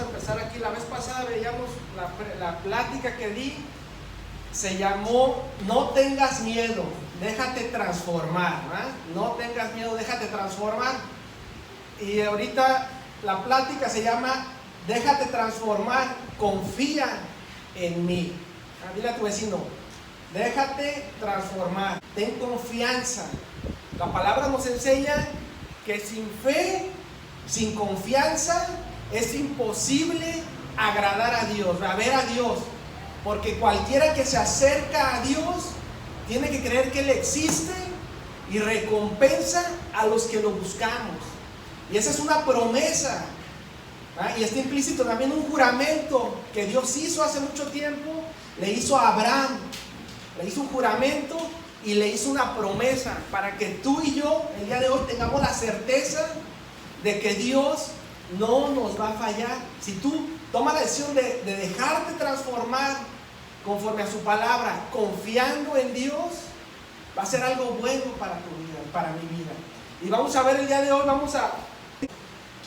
a empezar aquí. La vez pasada veíamos la plática que di, se llamó No tengas miedo, déjate transformar, ¿verdad? No tengas miedo, déjate transformar. Y ahorita la plática se llama Déjate transformar, confía en mí. Dile a tu vecino, déjate transformar, ten confianza. La palabra nos enseña que sin fe, sin confianza, es imposible agradar a Dios, ver a Dios. Porque cualquiera que se acerca a Dios tiene que creer que Él existe y recompensa a los que lo buscamos. Y esa es una promesa. Y está implícito también un juramento que Dios hizo hace mucho tiempo. Le hizo a Abraham, le hizo un juramento y le hizo una promesa para que tú y yo el día de hoy tengamos la certeza de que Dios no nos va a fallar. Si tú tomas la decisión de dejarte transformar conforme a su palabra, confiando en Dios, va a ser algo bueno para tu vida, para mi vida. Y vamos a ver el día de hoy,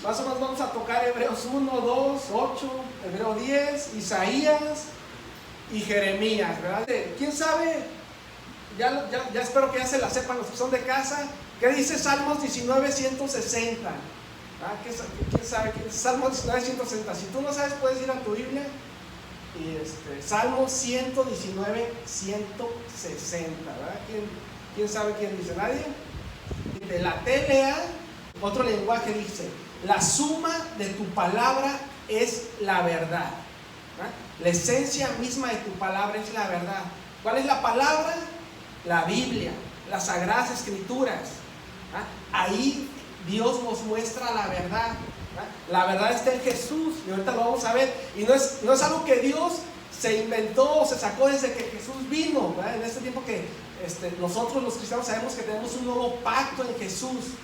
más o menos vamos a tocar Hebreos 1, 2, 8, Hebreos 10, Isaías y Jeremías, ¿verdad? ¿Quién sabe? Ya espero que ya se la sepan los que son de casa. ¿Qué dice Salmos 19, 160? ¿Quién sabe? Salmos 19, 160. Si tú no sabes, puedes ir a tu Biblia y Salmos 119, 160, ¿verdad? ¿Quién sabe quién dice? ¿Nadie? De la TLA, otro lenguaje dice: la suma de tu palabra es la verdad. La esencia misma de tu palabra es la verdad. ¿Cuál es la palabra? La Biblia, las Sagradas Escrituras. Ahí Dios nos muestra la verdad. La verdad está en Jesús y ahorita lo vamos a ver. Y no es algo que Dios se inventó o se sacó desde que Jesús vino, ¿verdad? En este tiempo que nosotros los cristianos sabemos que tenemos un nuevo pacto en Jesús.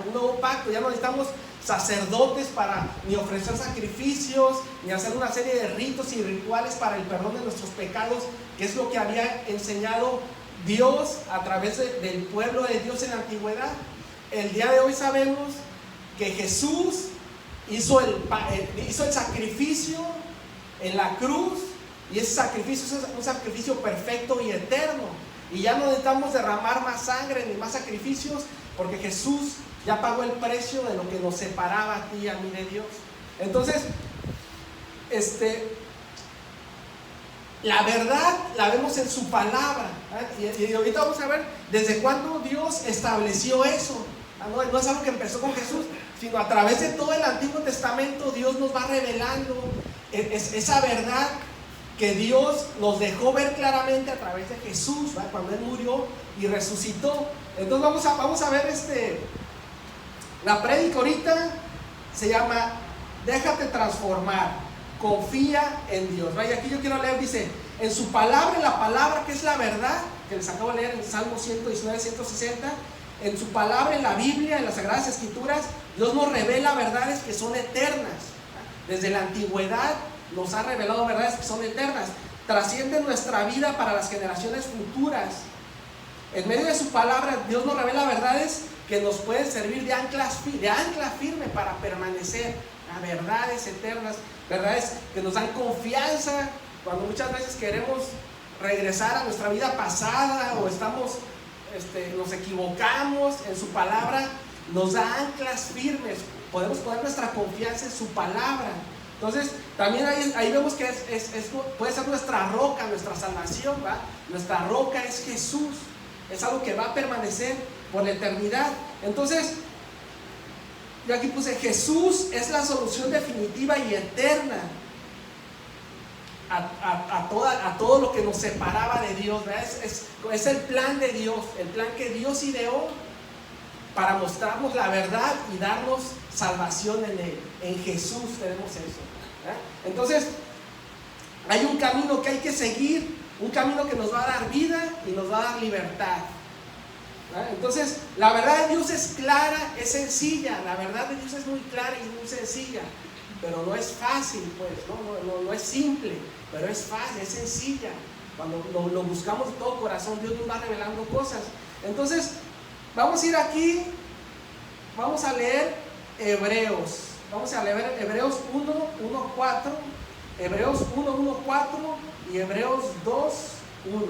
Un nuevo pacto, ya no necesitamos sacerdotes para ni ofrecer sacrificios, ni hacer una serie de ritos y rituales para el perdón de nuestros pecados, que es lo que había enseñado Dios a través del pueblo de Dios en la antigüedad. El día de hoy sabemos que Jesús hizo el sacrificio en la cruz, y ese sacrificio es un sacrificio perfecto y eterno, y ya no necesitamos derramar más sangre ni más sacrificios, porque Jesús ya pagó el precio de lo que nos separaba a ti y a mí de Dios. Entonces, la verdad la vemos en su palabra, y ahorita vamos a ver desde cuándo Dios estableció eso. No es algo que empezó con Jesús, sino a través de todo el Antiguo Testamento Dios nos va revelando esa verdad que Dios nos dejó ver claramente a través de Jesús, ¿verdad? Cuando Él murió y resucitó. Entonces vamos a ver la prédica ahorita se llama Déjate transformar, confía en Dios. Y aquí yo quiero leer, dice: en su palabra, en la palabra que es la verdad, que les acabo de leer en Salmo 119, 160, en su palabra, en la Biblia, en las Sagradas Escrituras, Dios nos revela verdades que son eternas. Desde la antigüedad nos ha revelado verdades que son eternas, trascienden nuestra vida para las generaciones futuras. En medio de su palabra, Dios nos revela verdades que nos pueden servir de ancla firme para permanecer. Verdades eternas, verdades que nos dan confianza cuando muchas veces queremos regresar a nuestra vida pasada o nos equivocamos. En su palabra nos da anclas firmes, podemos poner nuestra confianza en su palabra. Entonces también ahí vemos que puede ser nuestra roca, nuestra salvación, ¿va? Nuestra roca es Jesús, es algo que va a permanecer por la eternidad. Entonces yo aquí puse: Jesús es la solución definitiva y eterna a todo lo que nos separaba de Dios, ¿verdad? Es el plan de Dios, el plan que Dios ideó para mostrarnos la verdad y darnos salvación en Él. En Jesús tenemos eso, ¿verdad? Entonces hay un camino que hay que seguir, un camino que nos va a dar vida y nos va a dar libertad. Entonces, la verdad de Dios es clara, es sencilla. La verdad de Dios es muy clara y muy sencilla, pero no es fácil, pues, no es simple, pero es fácil, es sencilla. Cuando lo buscamos de todo corazón, Dios nos va revelando cosas. Entonces, vamos a ir aquí, vamos a leer Hebreos. Vamos a leer Hebreos 1, 4, Hebreos 1, 1, 4 y Hebreos 2, 1.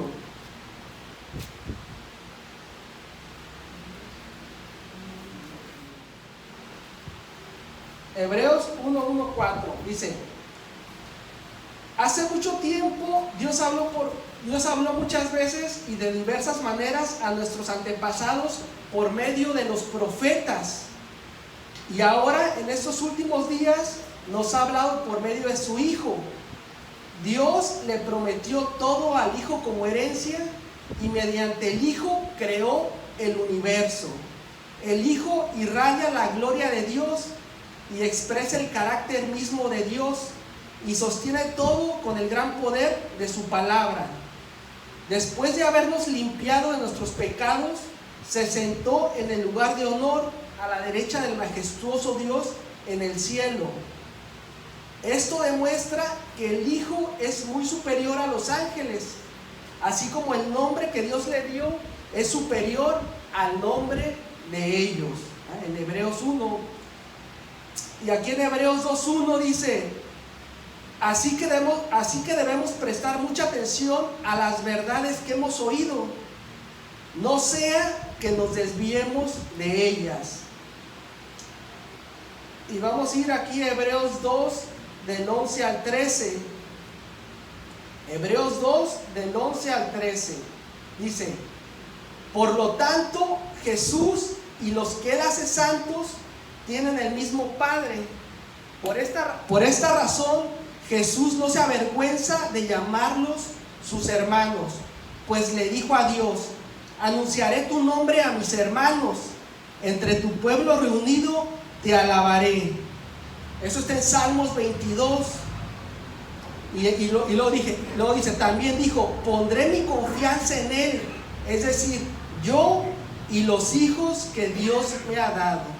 Hebreos 1, 1, 4 dice: hace mucho tiempo Dios habló muchas veces y de diversas maneras a nuestros antepasados por medio de los profetas. Y ahora en estos últimos días nos ha hablado por medio de su Hijo. Dios le prometió todo al Hijo como herencia y mediante el Hijo creó el universo. El Hijo irradia la gloria de Dios y expresa el carácter mismo de Dios y sostiene todo con el gran poder de su palabra. Después de habernos limpiado de nuestros pecados, se sentó en el lugar de honor a la derecha del majestuoso Dios en el cielo. Esto demuestra que el Hijo es muy superior a los ángeles, así como el nombre que Dios le dio es superior al nombre de ellos. En Hebreos 1. Y aquí en Hebreos 2.1 dice: así que debemos prestar mucha atención a las verdades que hemos oído, no sea que nos desviemos de ellas. Y vamos a ir aquí a Hebreos 2, del 11 al 13. Hebreos 2, del 11 al 13. Dice: por lo tanto, Jesús y los que Él hace santos tienen el mismo Padre. Por esta razón, Jesús no se avergüenza de llamarlos sus hermanos, pues le dijo a Dios: anunciaré tu nombre a mis hermanos, entre tu pueblo reunido te alabaré. Eso está en Salmos 22. Y luego dice, también dijo: pondré mi confianza en Él, es decir, yo y los hijos que Dios me ha dado.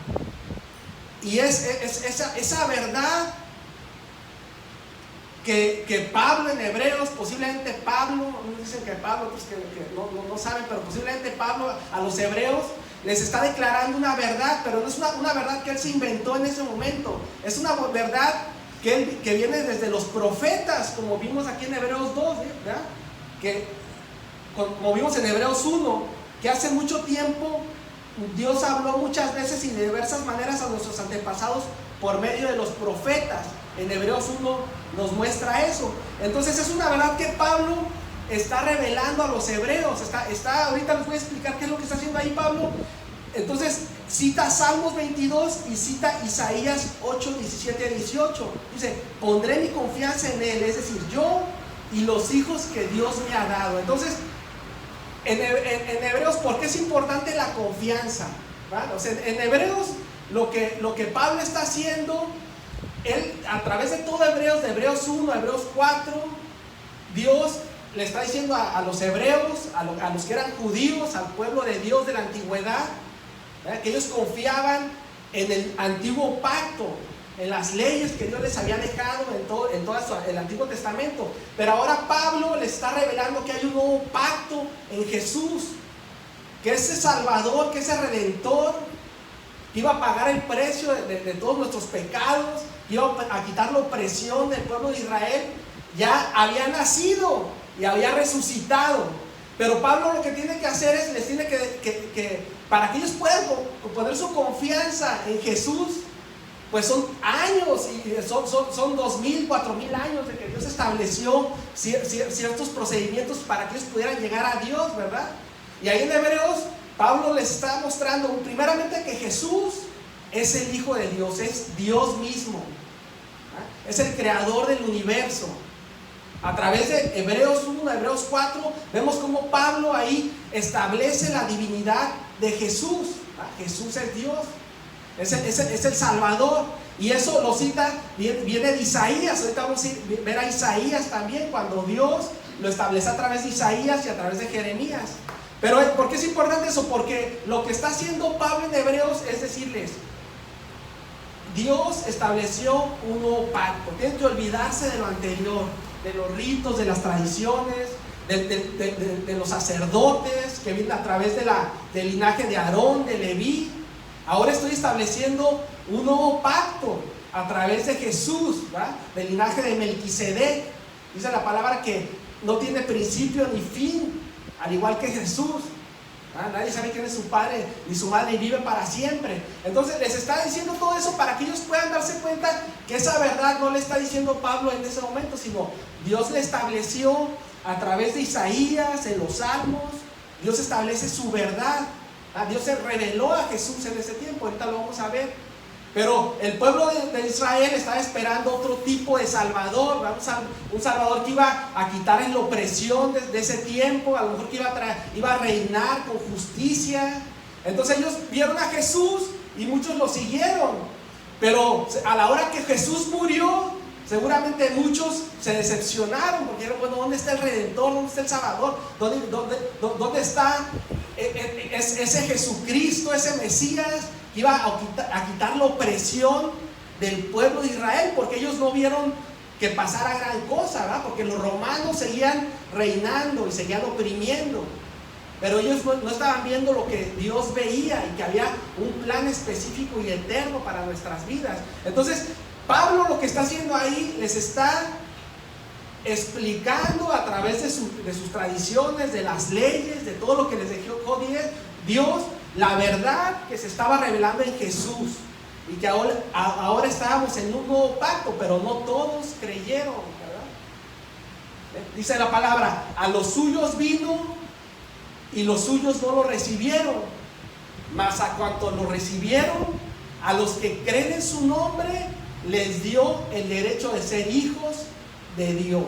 Y esa verdad que Pablo en Hebreos, posiblemente Pablo, dicen que Pablo, pues que no saben, pero posiblemente Pablo a los hebreos les está declarando una verdad, pero no es una verdad que él se inventó en ese momento, es una verdad que viene desde los profetas, como vimos aquí en Hebreos 2, ¿verdad? Como vimos en Hebreos 1, que hace mucho tiempo Dios habló muchas veces y de diversas maneras a nuestros antepasados por medio de los profetas. En Hebreos 1 nos muestra eso. Entonces es una verdad que Pablo está revelando a los hebreos. Ahorita les voy a explicar qué es lo que está haciendo ahí Pablo. Entonces cita Salmos 22 y cita Isaías 8, 17, 18. Dice: pondré mi confianza en Él, es decir, yo y los hijos que Dios me ha dado. Entonces en Hebreos, ¿por qué es importante la confianza? ¿Vale? O sea, en Hebreos lo que Pablo está haciendo, él a través de todo Hebreos, de Hebreos 1 a Hebreos 4, Dios le está diciendo a los hebreos, a los que eran judíos, al pueblo de Dios de la antigüedad, ¿verdad?, que ellos confiaban en el antiguo pacto, en las leyes que Dios les había dejado en todo el Antiguo Testamento. Pero ahora Pablo les está revelando que hay un nuevo pacto en Jesús, que ese Salvador, que ese Redentor, que iba a pagar el precio de todos nuestros pecados, que iba a quitar la opresión del pueblo de Israel, ya había nacido y había resucitado. Pero Pablo lo que tiene que hacer es, les tiene que para que ellos puedan poner su confianza en Jesús, pues son años, y son 2,000, 4,000 años de que Dios estableció ciertos procedimientos para que ellos pudieran llegar a Dios, ¿verdad? Y ahí en Hebreos, Pablo les está mostrando primeramente que Jesús es el Hijo de Dios, es Dios mismo, ¿verdad? Es el creador del universo. A través de Hebreos 1, Hebreos 4, vemos cómo Pablo ahí establece la divinidad de Jesús, ¿verdad? Jesús es Dios. Es el Salvador. Y eso lo cita, viene de Isaías. Ahorita vamos a ver a Isaías también, cuando Dios lo establece a través de Isaías y a través de Jeremías. Pero ¿por qué es importante eso? Porque lo que está haciendo Pablo en Hebreos es decirles: Dios estableció un nuevo pacto. Tienen que olvidarse de lo anterior, de los ritos, de las tradiciones, de los sacerdotes que vienen a través del linaje de Aarón, de Leví. Ahora estoy estableciendo un nuevo pacto. a través de Jesús, ¿verdad? Del linaje de Melquisedec. Dice la palabra que no tiene principio ni fin, al igual que Jesús. Nadie sabe quién es su padre ni su madre y vive para siempre. Entonces les está diciendo todo eso para que ellos puedan darse cuenta que esa verdad no le está diciendo Pablo en ese momento, sino Dios le estableció a través de Isaías, en los Salmos. Dios establece su verdad. Dios se reveló a Jesús en ese tiempo, ahorita lo vamos a ver. Pero el pueblo de Israel estaba esperando otro tipo de Salvador, un Salvador que iba a quitar la opresión de ese tiempo, a lo mejor que iba a reinar con justicia. Entonces ellos vieron a Jesús y muchos lo siguieron. Pero a la hora que Jesús murió, seguramente muchos se decepcionaron porque dijeron, bueno, ¿dónde está el Redentor? ¿Dónde está el Salvador? ¿Dónde está ese Jesucristo, ese Mesías que iba a quitar la opresión del pueblo de Israel? Porque ellos no vieron que pasara gran cosa, ¿verdad? Porque los romanos seguían reinando y seguían oprimiendo. Pero ellos no estaban viendo lo que Dios veía y que había un plan específico y eterno para nuestras vidas. Entonces, Pablo lo que está haciendo ahí, les está explicando a través de sus tradiciones, de las leyes, de todo lo que les dejó Dios, la verdad que se estaba revelando en Jesús. Y que ahora estábamos en un nuevo pacto, pero no todos creyeron, ¿verdad? Dice la palabra, a los suyos vino y los suyos no lo recibieron, mas a cuantos lo recibieron, a los que creen en su nombre, les dio el derecho de ser hijos de Dios.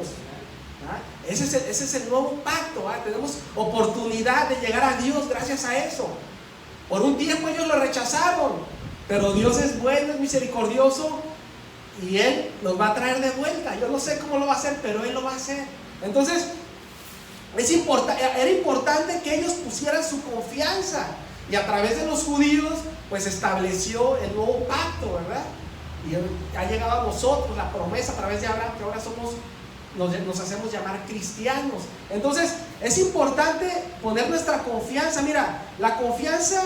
Ese es el nuevo pacto, ¿verdad? Tenemos oportunidad de llegar a Dios gracias a eso. Por un tiempo ellos lo rechazaron, pero Dios es bueno, es misericordioso y Él nos va a traer de vuelta. Yo no sé cómo lo va a hacer, pero Él lo va a hacer. Entonces era importante que ellos pusieran su confianza, y a través de los judíos pues estableció el nuevo pacto, ¿verdad? Y ha llegado a nosotros la promesa a través de Abraham, que ahora nos hacemos llamar cristianos. Entonces es importante poner nuestra confianza. Mira, la confianza,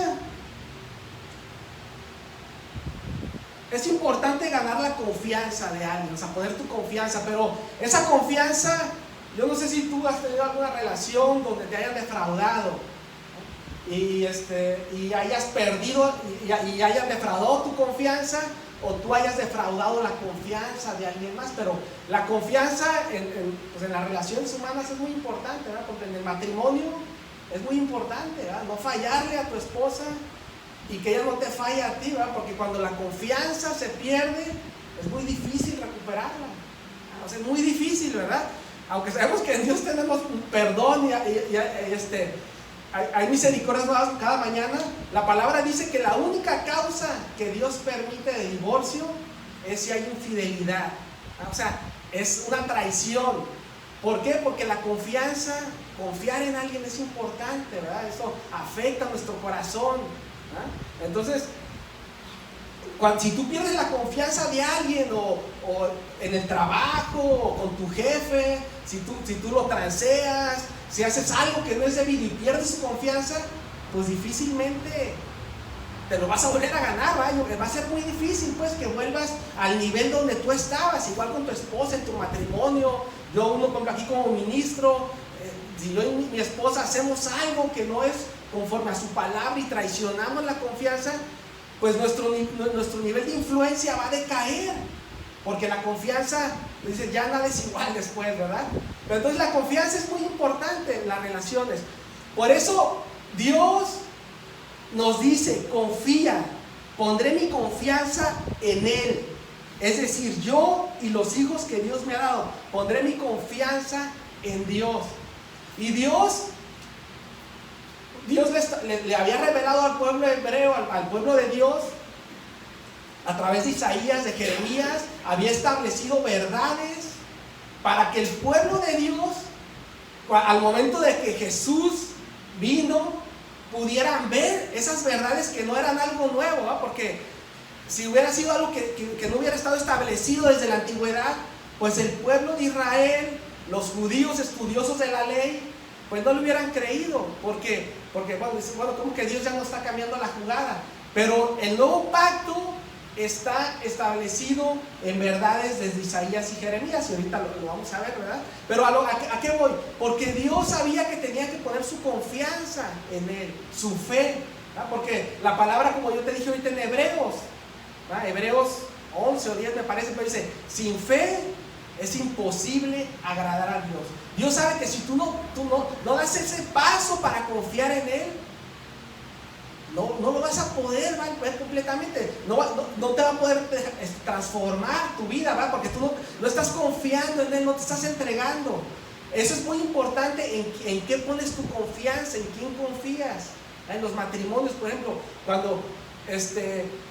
es importante ganar la confianza de alguien, o sea, poner tu confianza. Pero esa confianza, yo no sé si tú has tenido alguna relación donde te hayan defraudado, ¿no? y hayas perdido y hayan defraudado tu confianza, o tú hayas defraudado la confianza de alguien más. Pero la confianza pues en las relaciones humanas es muy importante, ¿verdad? Porque en el matrimonio es muy importante, ¿verdad? No fallarle a tu esposa y que ella no te falle a ti, ¿verdad? Porque cuando la confianza se pierde es muy difícil recuperarla. O sea, es muy difícil, ¿verdad? Aunque sabemos que en Dios tenemos perdón y hay misericordias nuevas cada mañana, la palabra dice que la única causa que Dios permite de divorcio es si hay infidelidad. O sea, es una traición. ¿Por qué? Porque la confianza, confiar en alguien es importante, ¿verdad? Eso afecta a nuestro corazón, ¿verdad? Entonces, si tú pierdes la confianza de alguien, o en el trabajo, o con tu jefe, si tú lo transeas, si haces algo que no es debido y pierdes su confianza, pues difícilmente te lo vas a volver a ganar, ¿verdad? Va a ser muy difícil pues que vuelvas al nivel donde tú estabas. Igual con tu esposa, en tu matrimonio. Uno aquí como ministro, si yo y mi esposa hacemos algo que no es conforme a su palabra y traicionamos la confianza, pues nuestro nivel de influencia va a decaer, porque la confianza, dice, ya nada es igual después, ¿verdad? Pero entonces la confianza es muy importante en las relaciones. Por eso Dios nos dice, confía, pondré mi confianza en Él. Es decir, yo y los hijos que Dios me ha dado, pondré mi confianza en Dios. Y Dios le había revelado al pueblo hebreo, al pueblo de Dios, a través de Isaías, de Jeremías, había establecido verdades para que el pueblo de Dios, al momento de que Jesús vino, pudieran ver esas verdades que no eran algo nuevo, ¿verdad? Porque si hubiera sido algo que no hubiera estado establecido desde la antigüedad, pues el pueblo de Israel, los judíos estudiosos de la ley, pues no lo hubieran creído, porque bueno, ¿cómo que Dios ya no está cambiando la jugada? Pero el nuevo pacto está establecido en verdades desde Isaías y Jeremías, y ahorita lo vamos a ver, ¿verdad? Pero ¿a qué voy? Porque Dios sabía que tenía que poner su confianza en Él, su fe, ¿verdad? Porque la palabra, como yo te dije ahorita en Hebreos, ¿verdad? Hebreos 11 o 10 me parece, pero dice, sin fe es imposible agradar a Dios. Dios sabe que si tú no das ese paso para confiar en Él, no lo vas a poder ver completamente. No te va a poder transformar tu vida, ¿verdad? Porque tú no estás confiando en Él, no te estás entregando. Eso es muy importante, en qué pones tu confianza, en quién confías. En los matrimonios, por ejemplo, cuando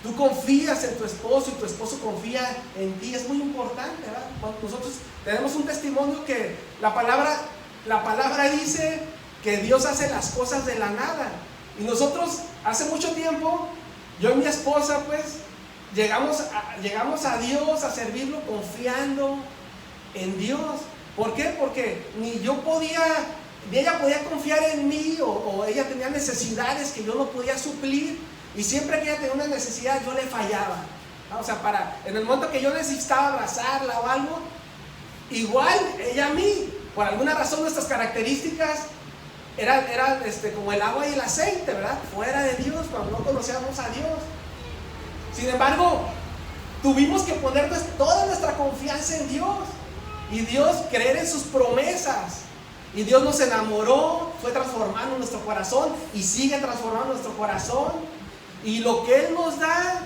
tú confías en tu esposo y tu esposo confía en ti, es muy importante, ¿verdad? Nosotros tenemos un testimonio que la palabra dice que Dios hace las cosas de la nada. Y nosotros hace mucho tiempo, yo y mi esposa, pues, llegamos a Dios, a servirlo confiando en Dios. ¿Por qué? Porque ni ella podía confiar en mí, o ella tenía necesidades que yo no podía suplir, y siempre que ella tenía una necesidad yo le fallaba. O sea, en el momento que yo necesitaba abrazarla o algo, igual ella a mí, por alguna razón nuestras características eran como el agua y el aceite, ¿verdad? Fuera de Dios, cuando no conocíamos a Dios. Sin embargo, tuvimos que poner toda nuestra confianza en Dios, y Dios, creer en sus promesas, y Dios nos enamoró, fue transformando nuestro corazón y sigue transformando nuestro corazón, y lo que Él nos da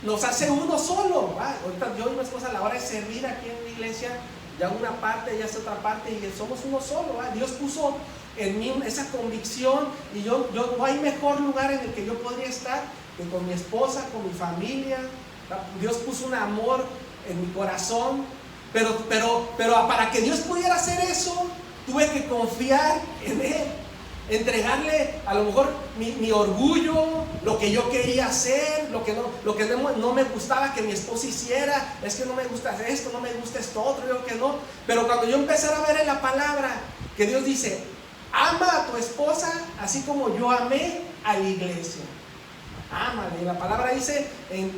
nos hace uno solo, ¿verdad? Ahorita yo y mi esposa, a la hora de servir aquí en la iglesia, ya una parte, ya es otra parte, y somos uno solo, ¿verdad? Dios puso en mí esa convicción, y yo no hay mejor lugar en el que yo podría estar que con mi esposa, con mi familia, ¿verdad? Dios puso un amor en mi corazón, pero para que Dios pudiera hacer eso, tuve que confiar en Él, entregarle a lo mejor mi orgullo, lo que yo quería hacer, lo que no me gustaba que mi esposa hiciera. Es que no me gusta esto, no me gusta esto otro, yo que no. Pero cuando yo empecé a ver en la palabra que Dios dice, ama a tu esposa así como yo amé a la iglesia, ámale. Y la palabra dice en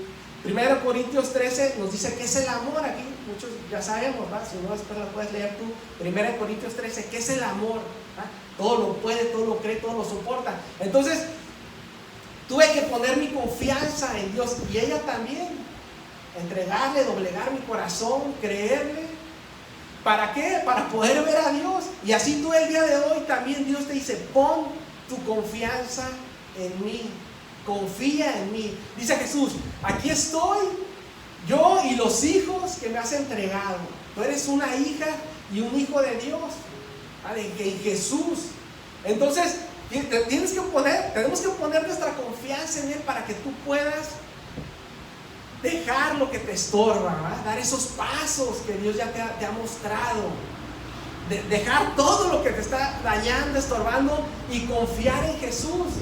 1 Corintios 13, nos dice que es el amor. Aquí muchos ya sabemos, ¿verdad? Si no, después lo puedes leer tú. 1 Corintios 13, ¿qué es el amor? ¿Verdad? Todo lo puede, todo lo cree, todo lo soporta. Entonces, tuve que poner mi confianza en Dios, y ella también, entregarle, doblegar mi corazón, creerle. ¿Para qué? Para poder ver a Dios. Y así tú el día de hoy también Dios te dice, pon tu confianza en mí, confía en mí. Dice Jesús, aquí estoy yo y los hijos que me has entregado. Tú eres una hija y un hijo de Dios, en Jesús. Entonces tenemos que poner nuestra confianza en Él para que tú puedas dejar lo que te estorba, ¿verdad? Dar esos pasos que Dios ya te ha mostrado, dejar todo lo que te está dañando, estorbando, y confiar en Jesús,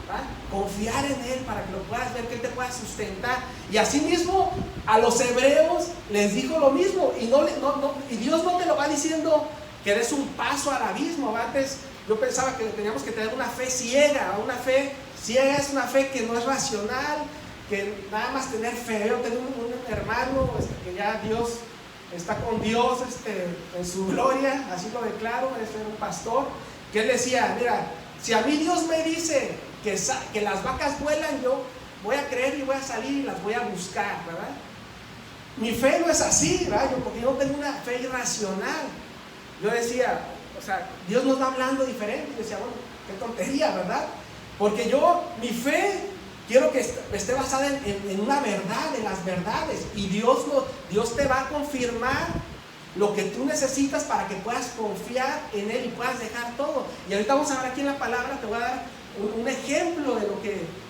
¿verdad? Confiar en Él para que lo puedas ver, que Él te pueda sustentar. Y así mismo a los hebreos les dijo lo mismo, y Dios no te lo va diciendo que des un paso al abismo. Antes yo pensaba que teníamos que tener una fe ciega. Una fe ciega es una fe que no es racional, que nada más tener fe. Yo tengo un hermano que ya Dios está con Dios en su gloria, así lo declaro, es un pastor, que él decía, mira, si a mí Dios me dice que las vacas vuelan, yo voy a creer y voy a salir y las voy a buscar, ¿verdad? Mi fe no es así, ¿verdad? Porque yo no tengo una fe irracional. Yo decía, o sea, Dios nos va hablando diferente. Yo decía, bueno, qué tontería, ¿verdad? Porque mi fe, quiero que esté basada en una verdad, en las verdades. Y Dios te va a confirmar lo que tú necesitas para que puedas confiar en Él y puedas dejar todo. Y ahorita vamos a ver aquí en la palabra, te voy a dar un ejemplo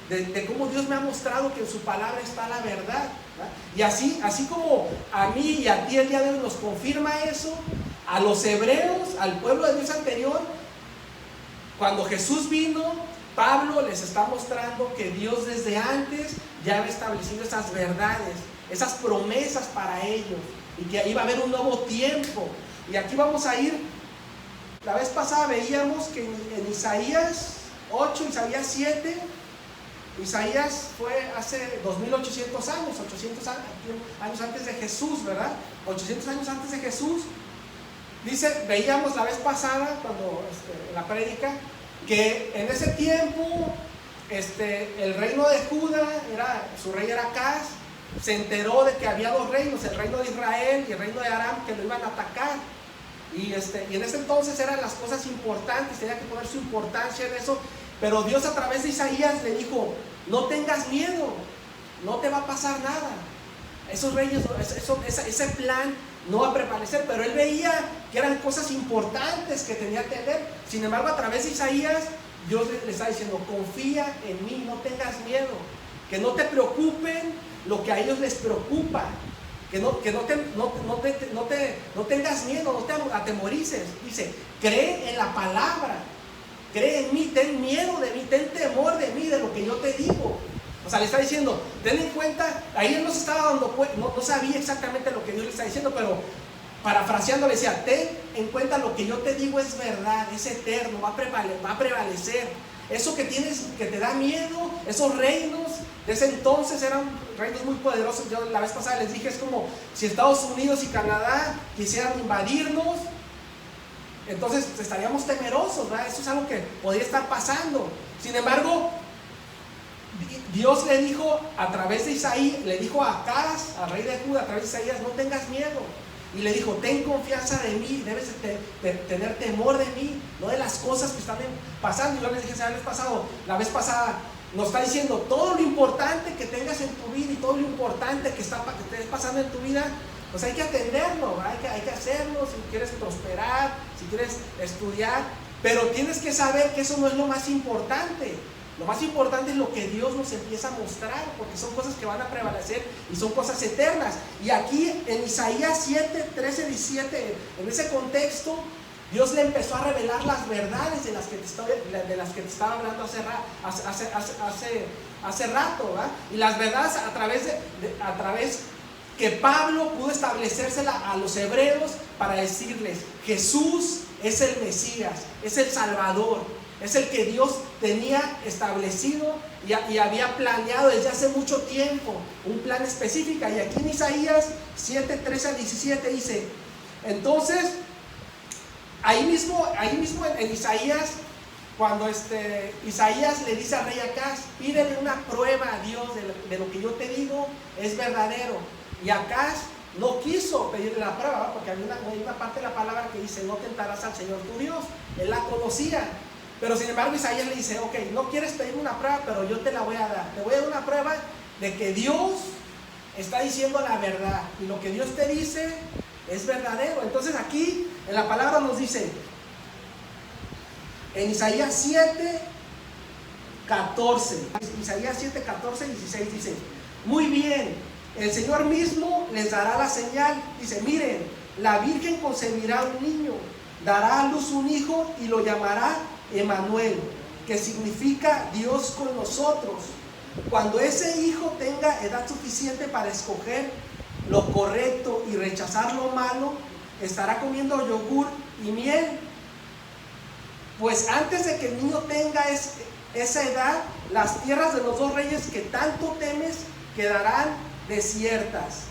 de cómo Dios me ha mostrado que en su palabra está la verdad, ¿verdad? Y así como a mí y a ti el día de hoy nos confirma eso, a los hebreos, al pueblo de Dios anterior, cuando Jesús vino, Pablo les está mostrando que Dios desde antes ya había establecido esas verdades, esas promesas para ellos, y que ahí va a haber un nuevo tiempo. Y aquí vamos a ir, la vez pasada veíamos que en Isaías 8, Isaías 7, Isaías fue hace 2800 años, 800 años antes de Jesús, ¿verdad? 800 años antes de Jesús. Dice, veíamos la vez pasada, cuando en la prédica, que en ese tiempo el reino de Judá, su rey era Acaz, se enteró de que había dos reinos, el reino de Israel y el reino de Aram, que lo iban a atacar. Y en ese entonces eran las cosas importantes, tenía que poner su importancia en eso. Pero Dios a través de Isaías le dijo, no tengas miedo, no te va a pasar nada. Esos reyes, ese plan no va a prevalecer, pero él veía que eran cosas importantes que tenía que ver. Sin embargo, a través de Isaías, Dios le está diciendo, confía en mí, no tengas miedo, que no te preocupen lo que a ellos les preocupa, que no tengas miedo, no te atemorices. Dice, cree en la palabra, cree en mí, ten miedo de mí, ten temor de mí, de lo que yo te digo. O sea, le está diciendo, ten en cuenta, ahí él no se estaba dando cuenta, no sabía exactamente lo que Dios le está diciendo, pero parafraseando le decía, ten en cuenta lo que yo te digo es verdad, es eterno, va a prevalecer. Eso que tienes, que te da miedo, esos reinos de ese entonces eran reinos muy poderosos. Yo la vez pasada les dije, es como si Estados Unidos y Canadá quisieran invadirnos, entonces estaríamos temerosos, ¿verdad? Eso es algo que podría estar pasando. Sin embargo, Dios le dijo a través de Isaías, le dijo a Acaz, al rey de Judá, a través de Isaías, no tengas miedo. Y le dijo, ten confianza de mí, debes tener temor de mí, no de las cosas que están pasando. Y yo les dije la vez pasada, nos está diciendo todo lo importante que tengas en tu vida y todo lo importante que esté pasando en tu vida, pues hay que atenderlo, hay que hacerlo si quieres prosperar, si quieres estudiar, pero tienes que saber que eso no es lo más importante. Lo más importante es lo que Dios nos empieza a mostrar, porque son cosas que van a prevalecer y son cosas eternas. Y aquí en Isaías 7, 13, 17, en ese contexto, Dios le empezó a revelar las verdades de las que te estaba hablando hace rato, ¿verdad? Y las verdades a través que Pablo pudo establecérsela a los hebreos para decirles, Jesús es el Mesías, es el Salvador, es el que Dios tenía establecido y había planeado desde hace mucho tiempo, un plan específico. Y aquí en Isaías 7, 13 a 17 dice, entonces, ahí mismo en Isaías, cuando Isaías le dice al rey Acaz, pídele una prueba a Dios de lo que yo te digo es verdadero. Y Acaz no quiso pedirle la prueba, porque hay una parte de la palabra que dice, no tentarás al Señor tu Dios. Él la conocía. Pero sin embargo Isaías le dice, ok, no quieres pedirme una prueba, pero yo te la voy a dar. Te voy a dar una prueba de que Dios está diciendo la verdad. Y lo que Dios te dice es verdadero. Entonces aquí en la palabra nos dice, en Isaías 7, 14, Isaías 7, 14, 16 dice, muy bien, el Señor mismo les dará la señal. Dice, miren, la Virgen concebirá un niño, dará a luz un hijo y lo llamará Emmanuel, que significa Dios con nosotros. Cuando ese hijo tenga edad suficiente para escoger lo correcto y rechazar lo malo, estará comiendo yogur y miel. Pues antes de que el niño tenga esa edad, las tierras de los dos reyes que tanto temes quedarán desiertas.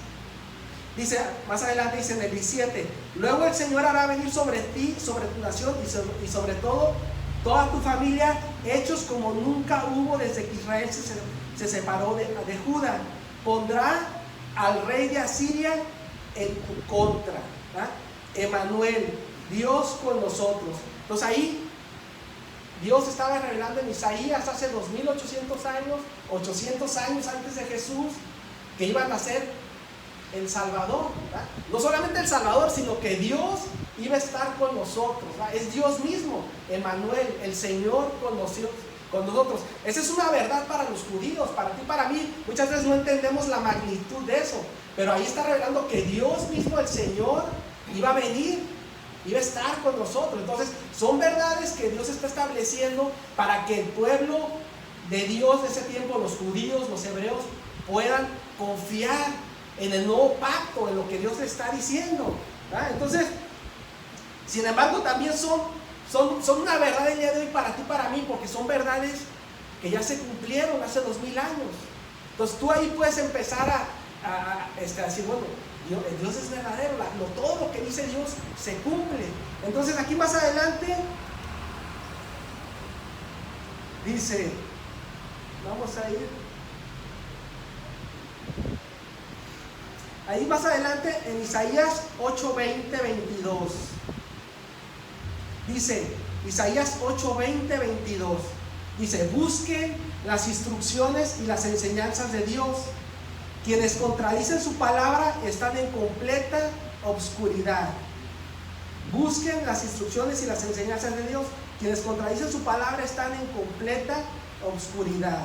Dice, más adelante dice en el 17, luego el Señor hará venir sobre ti, sobre tu nación y sobre todo toda tu familia, hechos como nunca hubo desde que Israel se separó de Judá. Pondrá al rey de Asiria en tu contra. ¿Verdad? Emmanuel, Dios con nosotros. Entonces ahí Dios estaba revelando en Isaías hace 2800 años, 800 años antes de Jesús, que iban a ser el Salvador, ¿verdad? No solamente el Salvador, sino que Dios iba a estar con nosotros, ¿verdad? Es Dios mismo, Emmanuel, el Señor con nosotros. Esa es una verdad para los judíos, para ti, para mí. Muchas veces no entendemos la magnitud de eso, pero ahí está revelando que Dios mismo, el Señor, iba a venir, iba a estar con nosotros. Entonces son verdades que Dios está estableciendo para que el pueblo de Dios de ese tiempo, los judíos, los hebreos, puedan confiar en el nuevo pacto, en lo que Dios le está diciendo, ¿verdad? Entonces, sin embargo, también son una verdad el día de hoy para ti y para mí, porque son verdades que ya se cumplieron hace 2000 años. Entonces tú ahí puedes empezar a decir, bueno, Dios es verdadero, todo lo que dice Dios se cumple. Entonces aquí más adelante dice, vamos a ir ahí más adelante en Isaías 8:20-22. Dice Isaías 8:20-22. Dice, busquen las instrucciones y las enseñanzas de Dios. Quienes contradicen su palabra están en completa obscuridad. Busquen las instrucciones y las enseñanzas de Dios. Quienes contradicen su palabra están en completa obscuridad.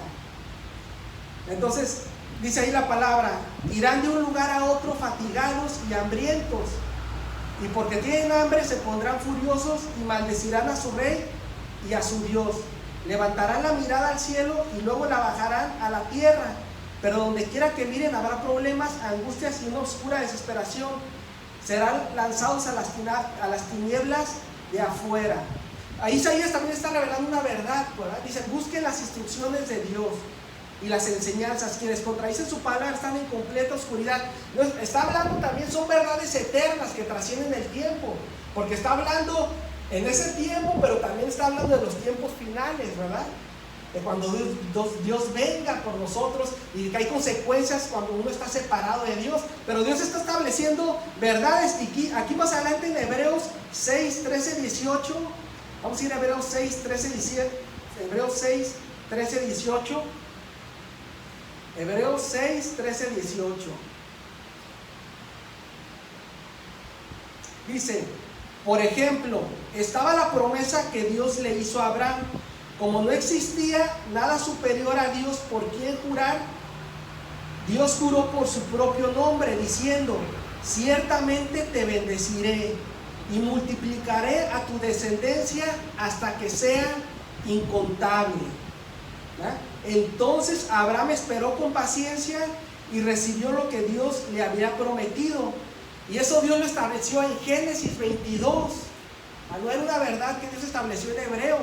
Entonces, dice ahí la palabra, irán de un lugar a otro fatigados y hambrientos. Y porque tienen hambre se pondrán furiosos y maldecirán a su rey y a su Dios. Levantarán la mirada al cielo y luego la bajarán a la tierra. Pero donde quiera que miren habrá problemas, angustias y una oscura desesperación. Serán lanzados a las tinieblas de afuera. Ahí Isaías también está revelando una verdad, ¿verdad? Dice, busquen las instrucciones de Dios y las enseñanzas. Quienes contradicen su palabra están en completa oscuridad. Está hablando también, son verdades eternas que trascienden el tiempo, porque está hablando en ese tiempo, pero también está hablando de los tiempos finales, ¿verdad? De cuando Dios venga por nosotros y que hay consecuencias cuando uno está separado de Dios. Pero Dios está estableciendo verdades. Y aquí más adelante en Hebreos 6, 13, 18, vamos a ir a Hebreos 6, 13, 17, Hebreos 6, 13, 18. Hebreos 6, 13, 18. Dice, por ejemplo, estaba la promesa que Dios le hizo a Abraham. Como no existía nada superior a Dios por quien jurar, Dios juró por su propio nombre, diciendo, ciertamente te bendeciré y multiplicaré a tu descendencia hasta que sea incontable. ¿verdad? Entonces Abraham esperó con paciencia y recibió lo que Dios le había prometido. Y eso Dios lo estableció en Génesis 22. No era una verdad que Dios estableció en Hebreos.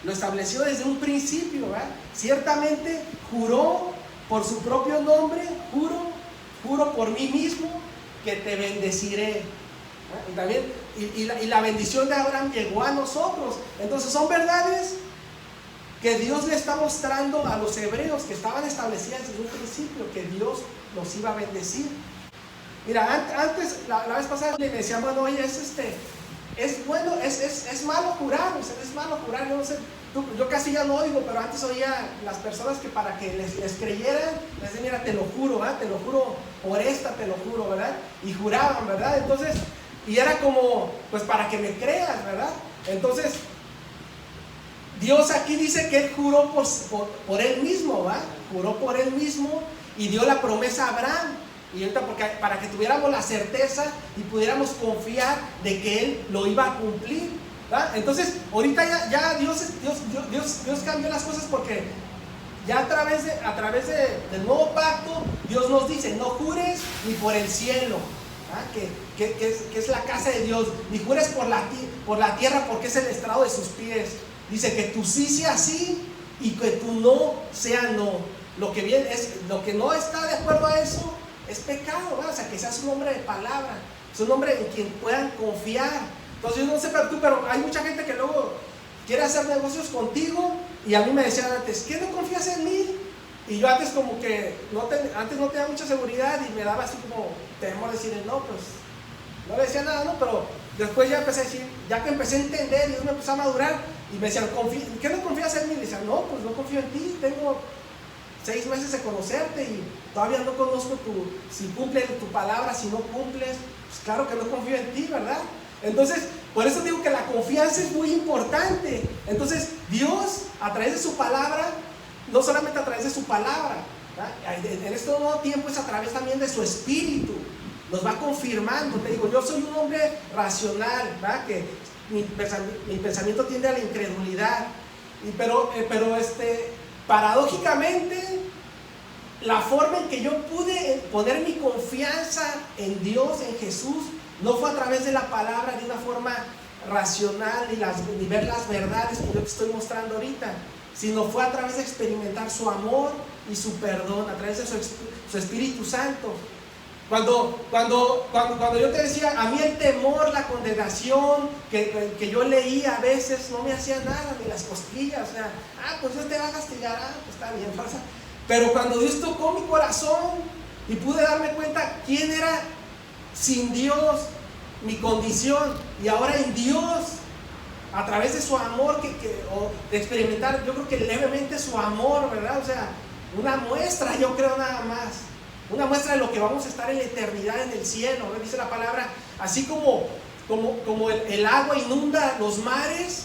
Lo estableció desde un principio, ¿verdad? Ciertamente juró por su propio nombre, juro por mí mismo que te bendeciré. Y también, y la bendición de Abraham llegó a nosotros. Entonces son verdades que Dios le está mostrando a los hebreos, que estaban establecidas desde un principio, que Dios los iba a bendecir. Mira, antes, la vez pasada le decían, bueno, oye, es bueno, es malo jurar, o sea, es malo jurar, yo no sé, yo casi ya no oigo, pero antes oía las personas que para que les creyeran, les decían, mira, te lo juro, ¿verdad? Te lo juro por esta, te lo juro, ¿verdad? Y juraban, ¿verdad? Entonces, y era como, pues para que me creas, ¿verdad? Entonces, Dios aquí dice que Él juró por Él mismo, ¿verdad? Juró por Él mismo y dio la promesa a Abraham. Y ahorita para que tuviéramos la certeza y pudiéramos confiar de que Él lo iba a cumplir, ¿verdad? Entonces, ahorita ya Dios cambió las cosas, porque ya a través del nuevo pacto, Dios nos dice, no jures ni por el cielo, que es la casa de Dios, ni jures por la tierra, porque es el estrado de sus pies. Dice que tu sí sea sí y que tu no sea no. Lo que no está de acuerdo a eso es pecado, ¿verdad? O sea, que seas un hombre de palabra, es un hombre en quien puedan confiar. Entonces, yo no sé para tú, pero hay mucha gente que luego quiere hacer negocios contigo, y a mí me decían antes, ¿qué no confías en mí? Y yo antes como que antes no tenía mucha seguridad y me daba así como temor de decirle, no, pues no le decía nada, ¿no? Pero después ya empecé a decir, ya que empecé a entender y Dios me empezó a madurar, y me decían, ¿qué no confías en mí? Y le decían, no, pues no confío en ti, tengo 6 meses de conocerte y todavía no conozco si cumples tu palabra, si no cumples, pues claro que no confío en ti, ¿verdad? Entonces, por eso digo que la confianza es muy importante. Entonces, Dios, a través de su palabra, no solamente a través de su palabra, ¿verdad? En este nuevo tiempo es a través también de su espíritu, nos va confirmando. Te digo, yo soy un hombre racional, ¿verdad? Que mi pensamiento tiende a la incredulidad, pero paradójicamente, la forma en que yo pude poner mi confianza en Dios, en Jesús, no fue a través de la palabra de una forma racional, ni ver las verdades que yo te estoy mostrando ahorita, sino fue a través de experimentar su amor y su perdón, a través de su Espíritu Santo. Cuando yo te decía, a mí el temor, la condenación que yo leía a veces no me hacía nada, ni las costillas, o sea, pues Dios te va a castigar, pues está bien, pasa. Pero cuando Dios tocó mi corazón y pude darme cuenta quién era sin Dios, mi condición, y ahora en Dios, a través de su amor, o de experimentar, yo creo que levemente su amor, ¿verdad? O sea, una muestra, yo creo nada más. Una muestra de lo que vamos a estar en la eternidad en el cielo, ¿no? Dice la palabra, así como el agua inunda los mares,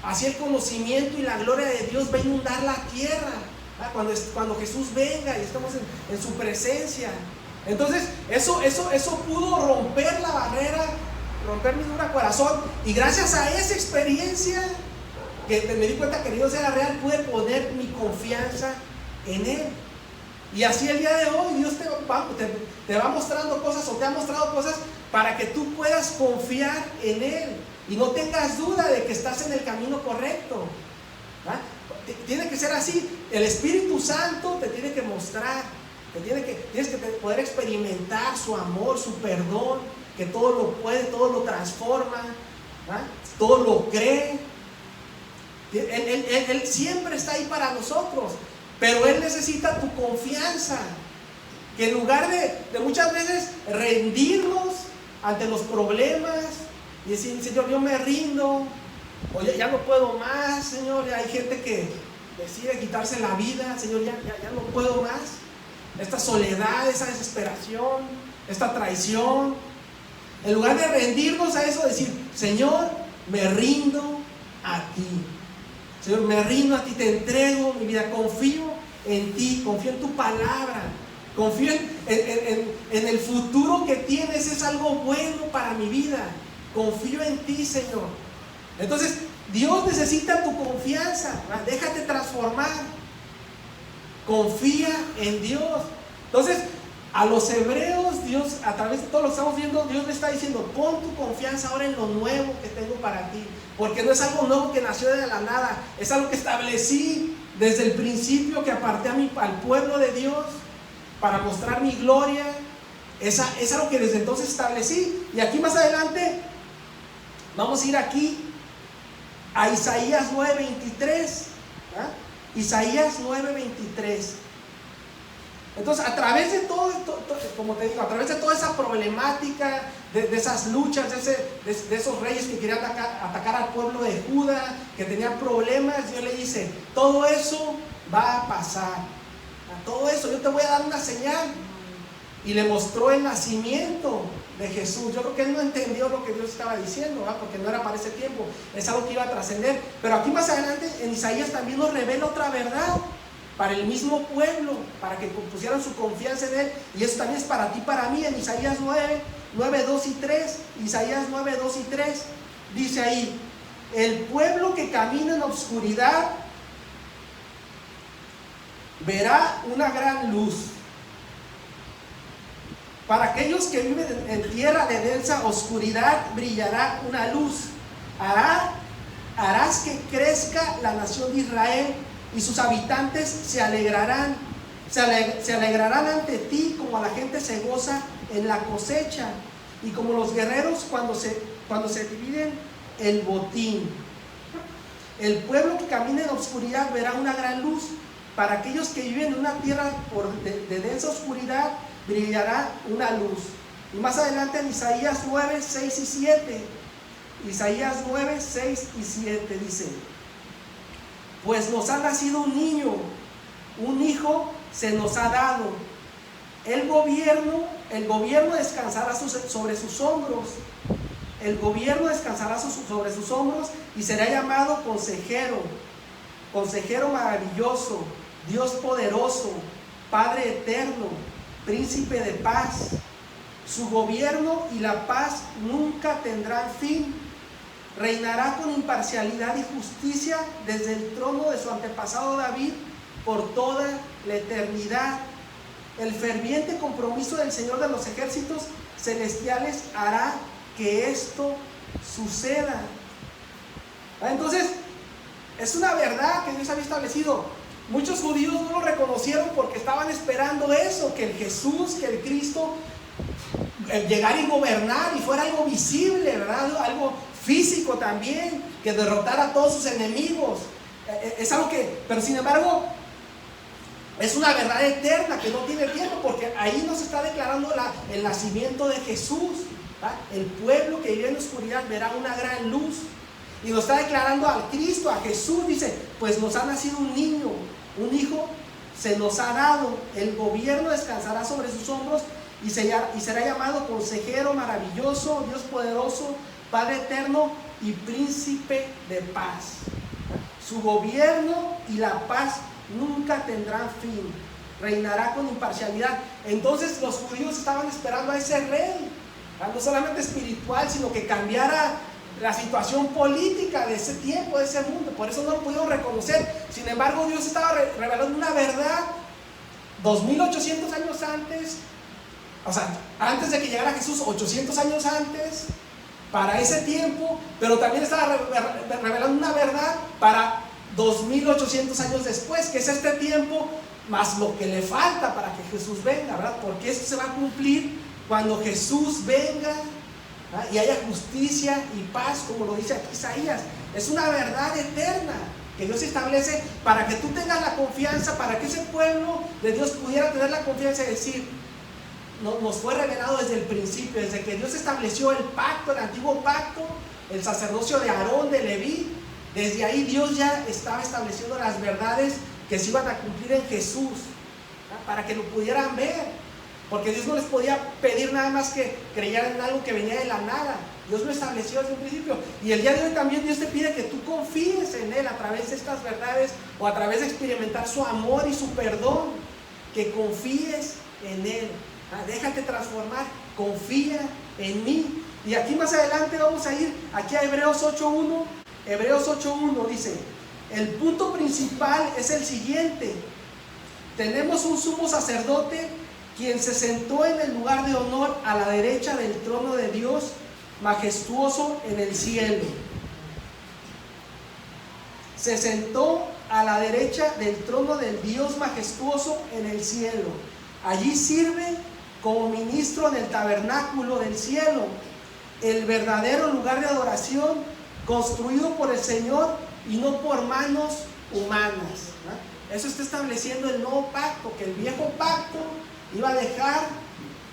así el conocimiento y la gloria de Dios va a inundar la tierra, ¿verdad? Cuando Jesús venga y estamos en su presencia. Entonces eso pudo romper la barrera, romper mi duro corazón, y gracias a esa experiencia que me di cuenta que Dios era real, pude poner mi confianza en Él. Y así el día de hoy Dios te va mostrando cosas, o te ha mostrado cosas para que tú puedas confiar en Él y no tengas duda de que estás en el camino correcto, ¿verdad? Tiene que ser así. El Espíritu Santo te tiene que mostrar, tienes que poder experimentar su amor, su perdón, que todo lo puede, todo lo transforma, ¿verdad? Todo lo cree. Él siempre está ahí para nosotros. Pero Él necesita tu confianza, que en lugar de muchas veces rendirnos ante los problemas y decir, Señor, yo me rindo, o ya no puedo más, Señor, hay gente que decide quitarse la vida, Señor, ya no puedo más, esta soledad, esa desesperación, esta traición, en lugar de rendirnos a eso, decir, Señor, me rindo a ti. Señor, me rindo a ti, te entrego mi vida, confío en ti, confío en tu palabra, confío en el futuro que tienes, es algo bueno para mi vida, confío en ti, Señor. Entonces, Dios necesita tu confianza, ¿verdad? Déjate transformar, confía en Dios. Entonces, a los hebreos, Dios, a través de todo lo que estamos viendo, Dios le está diciendo, pon tu confianza ahora en lo nuevo que tengo para ti, porque no es algo nuevo que nació de la nada, es algo que establecí desde el principio, que aparté al pueblo de Dios para mostrar mi gloria. Es algo que desde entonces establecí. Y aquí más adelante vamos a ir aquí a Isaías 9:23, ¿ah? Isaías 9:23. Entonces, a través de todo, como te digo, a través de toda esa problemática, de esas luchas, de esos reyes que querían atacar al pueblo de Judá, que tenían problemas, Dios le dice, todo eso va a pasar. A todo eso, yo te voy a dar una señal. Y le mostró el nacimiento de Jesús. Yo creo que él no entendió lo que Dios estaba diciendo, ¿verdad? Porque no era para ese tiempo, es algo que iba a trascender. Pero aquí más adelante, en Isaías también nos revela otra verdad para el mismo pueblo, para que pusieran su confianza en Él, y eso también es para ti, para mí. En Isaías 9, 2 y 3, Isaías 9, 2 y 3, dice ahí, el pueblo que camina en la oscuridad verá una gran luz. Para aquellos que viven en tierra de densa oscuridad brillará una luz. Harás que crezca la nación de Israel, y sus habitantes se alegrarán ante ti, como la gente se goza en la cosecha, y como los guerreros cuando se dividen el botín. El pueblo que camina en la oscuridad verá una gran luz. Para aquellos que viven en una tierra de densa oscuridad brillará una luz. Y más adelante en Isaías 9, 6 y 7, Isaías 9, 6 y 7 dice, pues nos ha nacido un niño, un hijo se nos ha dado. El gobierno descansará sobre sus hombros. El gobierno descansará sobre sus hombros y será llamado consejero, consejero maravilloso, Dios poderoso, Padre eterno, príncipe de paz. Su gobierno y la paz nunca tendrán fin. Reinará con imparcialidad y justicia desde el trono de su antepasado David por toda la eternidad. El ferviente compromiso del Señor de los ejércitos celestiales hará que esto suceda. Entonces, Es una verdad que Dios había establecido. Muchos judíos no lo reconocieron porque estaban esperando eso, que el Jesús, que el Cristo llegara y gobernar y fuera algo visible, ¿verdad? Algo físico también, que derrotara a todos sus enemigos. Es algo que, pero sin embargo, es una verdad eterna que no tiene tiempo, porque ahí nos está declarando el nacimiento de Jesús, ¿verdad? El pueblo que vive en la oscuridad verá una gran luz. Y nos está declarando al Cristo, a Jesús, dice, pues nos ha nacido un niño, un hijo se nos ha dado, el gobierno descansará sobre sus hombros y será llamado Consejero Maravilloso, Dios Poderoso, Padre Eterno y Príncipe de Paz. Su gobierno y la paz nunca tendrán fin, reinará con imparcialidad. Entonces los judíos estaban esperando a ese rey, no solamente espiritual, sino que cambiara la situación política de ese tiempo, de ese mundo. Por eso no lo pudieron reconocer. Sin embargo, Dios estaba revelando una verdad 2800 años antes, o sea, antes de que llegara Jesús, 800 años antes, para ese tiempo, pero también estaba revelando una verdad para 2800 años después, que es este tiempo más lo que le falta para que Jesús venga, ¿verdad? Porque esto se va a cumplir cuando Jesús venga, ¿verdad? Y haya justicia y paz, como lo dice aquí Isaías. Es una verdad eterna que Dios establece para que tú tengas la confianza, para que ese pueblo de Dios pudiera tener la confianza y decir, nos fue revelado desde el principio, desde que Dios estableció el pacto, el antiguo pacto, el sacerdocio de Aarón, de Leví. Desde ahí Dios ya estaba estableciendo las verdades que se iban a cumplir en Jesús, ¿verdad? Para que lo pudieran ver, porque Dios no les podía pedir nada más que creyeran en algo que venía de la nada. Dios lo estableció desde un principio, y el día de hoy también Dios te pide que tú confíes en Él a través de estas verdades, o a través de experimentar su amor y su perdón, que confíes en Él. Déjate transformar, confía en mí. Y aquí más adelante vamos a ir aquí a Hebreos 8.1. Hebreos 8.1 dice, el punto principal es el siguiente: tenemos un sumo sacerdote quien se sentó en el lugar de honor a la derecha del trono de Dios, majestuoso en el cielo. Se sentó a la derecha del trono del Dios majestuoso en el cielo. Allí sirve como ministro en el tabernáculo del cielo, el verdadero lugar de adoración construido por el Señor y no por manos humanas, ¿no? Eso está estableciendo el nuevo pacto, que el viejo pacto iba a dejar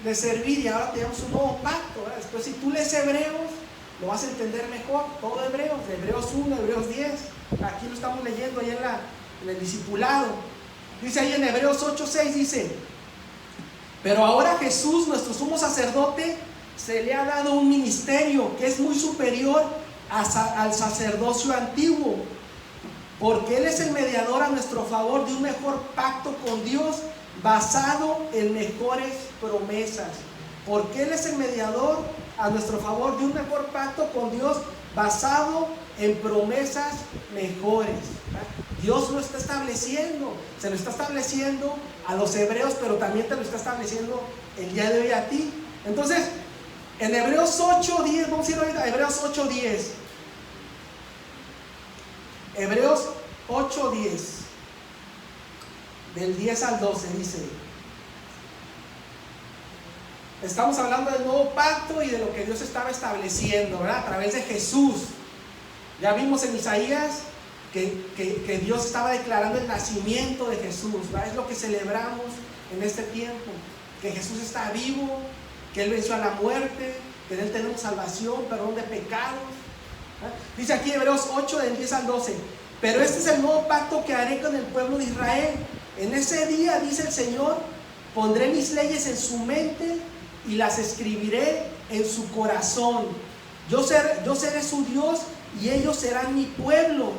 de servir y ahora tenemos un nuevo pacto, ¿verdad? Después, si tú lees Hebreos, lo vas a entender mejor, todo Hebreos 1, Hebreos 10, aquí lo estamos leyendo ahí en el discipulado. Dice ahí en Hebreos 8.6, dice, pero ahora Jesús, nuestro sumo sacerdote, se le ha dado un ministerio que es muy superior al sacerdocio antiguo, porque Él es el mediador a nuestro favor de un mejor pacto con Dios, basado en mejores promesas. Porque Él es el mediador a nuestro favor de un mejor pacto con Dios, basado en promesas mejores. Dios lo está estableciendo, se lo está estableciendo a los hebreos, pero también te lo está estableciendo el día de hoy a ti. Entonces, en Hebreos 8.10, vamos a ir ahorita a Hebreos 8.10. Hebreos 8.10, del 10 al 12 dice, estamos hablando del nuevo pacto y de lo que Dios estaba estableciendo, ¿verdad? A través de Jesús. Ya vimos en Isaías que Dios estaba declarando el nacimiento de Jesús, ¿verdad? Es lo que celebramos en este tiempo, que Jesús está vivo, que Él venció a la muerte, que en Él tenemos salvación, perdón de pecados. Dice aquí Hebreos 8 del 10 al 12, pero este es el nuevo pacto que haré con el pueblo de Israel. En ese día, dice el Señor, pondré mis leyes en su mente y las escribiré en su corazón. Yo seré su Dios y ellos serán mi pueblo.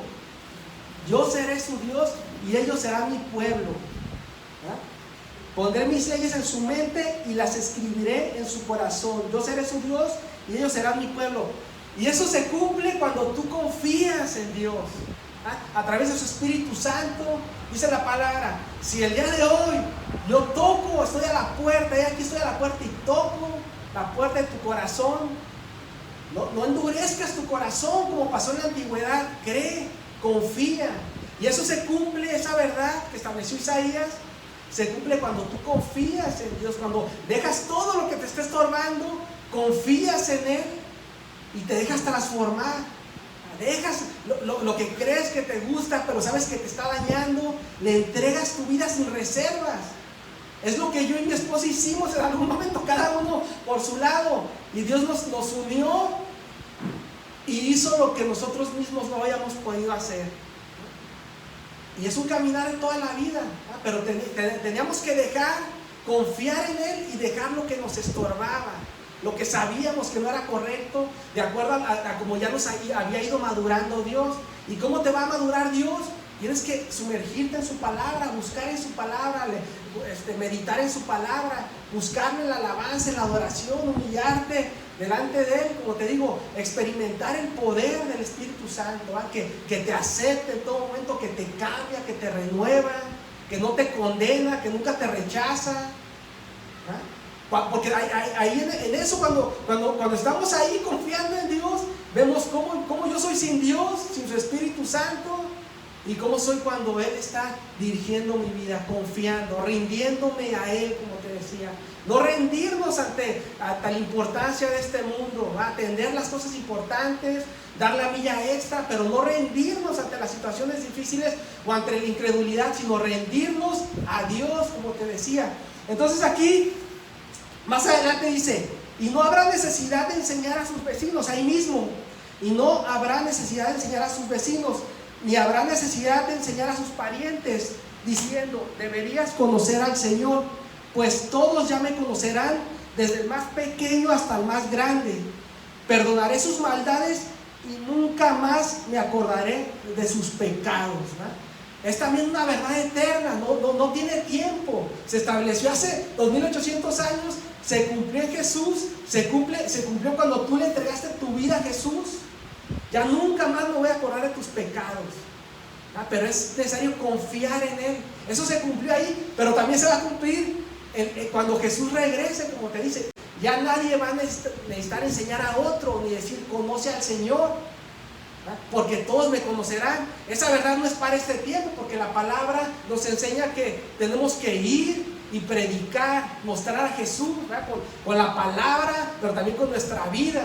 Yo seré su Dios y ellos serán mi pueblo. Pondré mis leyes en su mente y las escribiré en su corazón. Yo seré su Dios y ellos serán mi pueblo. Y eso se cumple cuando tú confías en Dios, a través de su Espíritu Santo. Dice la palabra, si el día de hoy yo toco, estoy a la puerta, y aquí estoy a la puerta y toco la puerta de tu corazón, no endurezcas tu corazón como pasó en la antigüedad. Cree confía. Y eso se cumple, esa verdad que estableció Isaías, se cumple cuando tú confías en Dios, cuando dejas todo lo que te esté estorbando, confías en Él y te dejas transformar. Dejas lo que crees que te gusta, pero sabes que te está dañando, le entregas tu vida sin reservas. Es lo que yo y mi esposa hicimos en algún momento, cada uno por su lado. Y Dios nos unió y hizo lo que nosotros mismos no habíamos podido hacer. Y es un caminar en toda la vida, ¿no? Pero teníamos que dejar, confiar en Él y dejar lo que nos estorbaba, lo que sabíamos que no era correcto, de acuerdo a como ya nos había ido madurando Dios. ¿Y cómo te va a madurar Dios? Tienes que sumergirte en su palabra, buscar en su palabra, meditar en su palabra, buscarle la alabanza, en la adoración, humillarte delante de Él, como te digo, experimentar el poder del Espíritu Santo, que te acepte en todo momento, que te cambia, que te renueva, que no te condena, que nunca te rechaza. Porque ahí en eso, cuando estamos ahí confiando en Dios, vemos cómo yo soy sin Dios, sin su Espíritu Santo, y cómo soy cuando Él está dirigiendo mi vida, confiando, rindiéndome a Él, como te decía. No rendirnos ante la importancia de este mundo, atender las cosas importantes, dar la milla extra, pero no rendirnos ante las situaciones difíciles o ante la incredulidad, sino rendirnos a Dios, como te decía. Entonces aquí, más adelante dice, y no habrá necesidad de enseñar a sus vecinos, ahí mismo, y no habrá necesidad de enseñar a sus vecinos, ni habrá necesidad de enseñar a sus parientes, diciendo, deberías conocer al Señor, pues todos ya me conocerán, desde el más pequeño hasta el más grande. Perdonaré sus maldades y nunca más me acordaré de sus pecados, ¿no? Es también una verdad eterna, no tiene tiempo. Se estableció hace 2800 años, se cumplió en Jesús, se cumplió cuando tú le entregaste tu vida a Jesús. Ya nunca más me voy a acordar de tus pecados. Pero es necesario confiar en Él. Eso se cumplió ahí, pero también se va a cumplir cuando Jesús regrese, como te dice. Ya nadie va a necesitar enseñar a otro, ni decir conoce al Señor, porque todos me conocerán. Esa verdad no es para este tiempo, porque la palabra nos enseña que tenemos que ir y predicar, mostrar a Jesús con la palabra, pero también con nuestra vida.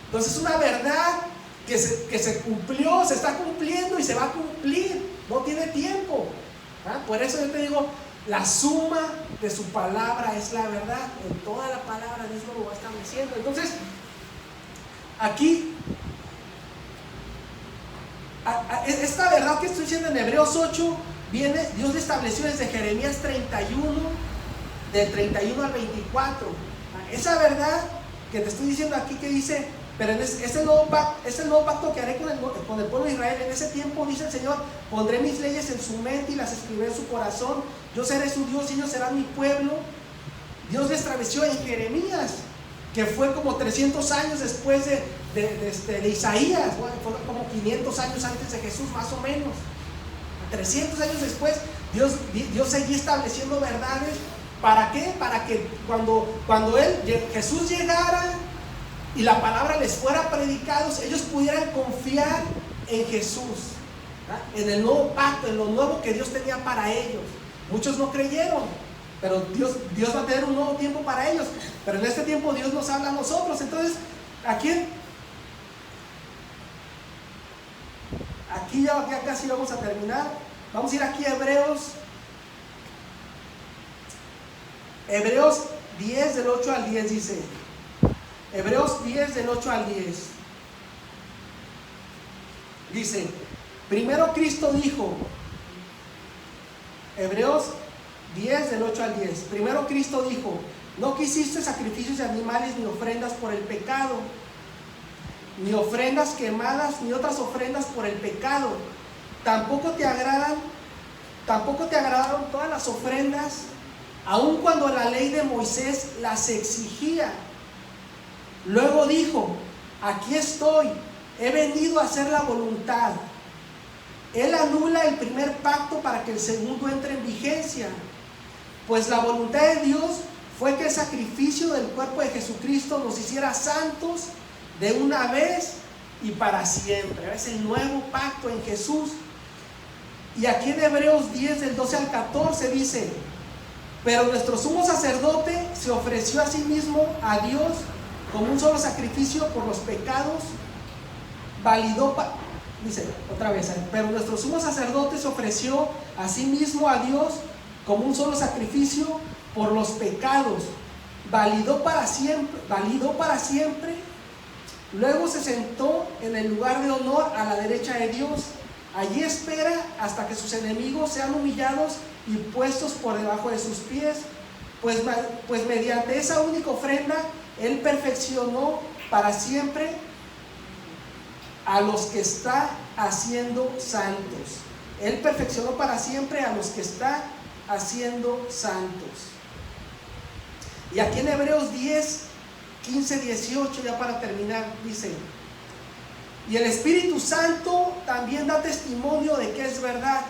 Entonces es una verdad que se cumplió, se está cumpliendo y se va a cumplir, no tiene tiempo. Por eso yo te digo, la suma de su palabra es la verdad. En toda la palabra Dios lo va estableciendo. Entonces, aquí, esta verdad que estoy diciendo en Hebreos 8, Dios le estableció desde Jeremías 31, del 31 al 24. Esa verdad que te estoy diciendo aquí, que dice, pero es el nuevo pacto que haré con el pueblo de Israel. En ese tiempo, dice el Señor, pondré mis leyes en su mente y las escribiré en su corazón. Yo seré su Dios y ellos serán mi pueblo. Dios le estableció en Jeremías, que fue como 300 años después de Isaías. Bueno, fue como 500 años antes de Jesús, más o menos. 300 años después, Dios seguía estableciendo verdades. ¿Para qué? Para que cuando Jesús llegara y la palabra les fuera predicada, ellos pudieran confiar en Jesús, en el nuevo pacto, en lo nuevo que Dios tenía para ellos. Muchos no creyeron, pero Dios va a tener un nuevo tiempo para ellos. Pero en este tiempo Dios nos habla a nosotros. Entonces, aquí ya casi vamos a terminar. Vamos a ir aquí a Hebreos 10 del 8 al 10 dice. Hebreos 10 del 8 al 10 dice, primero Cristo dijo, Hebreos 10 del 8 al 10, primero Cristo dijo, no quisiste sacrificios de animales ni ofrendas por el pecado, ni ofrendas quemadas, ni otras ofrendas por el pecado. Tampoco te agradaron todas las ofrendas, aun cuando la ley de Moisés las exigía. Luego dijo, aquí estoy, he venido a hacer la voluntad. Él anula el primer pacto para que el segundo entre en vigencia, pues la voluntad de Dios fue que el sacrificio del cuerpo de Jesucristo nos hiciera santos de una vez y para siempre. Es el nuevo pacto en Jesús. Y aquí en Hebreos 10, del 12 al 14 dice: pero nuestro sumo sacerdote se ofreció a sí mismo a Dios como un solo sacrificio por los pecados, dice otra vez, pero nuestro sumo sacerdote se ofreció a sí mismo a Dios como un solo sacrificio por los pecados, validó para siempre. Luego se sentó en el lugar de honor a la derecha de Dios. Allí espera hasta que sus enemigos sean humillados y puestos por debajo de sus pies, pues mediante esa única ofrenda Él perfeccionó para siempre a los que está haciendo santos. Él perfeccionó para siempre a los que está haciendo santos. Y aquí en Hebreos 10, 15, 18, ya para terminar, dice: y el Espíritu Santo también da testimonio de que es verdad,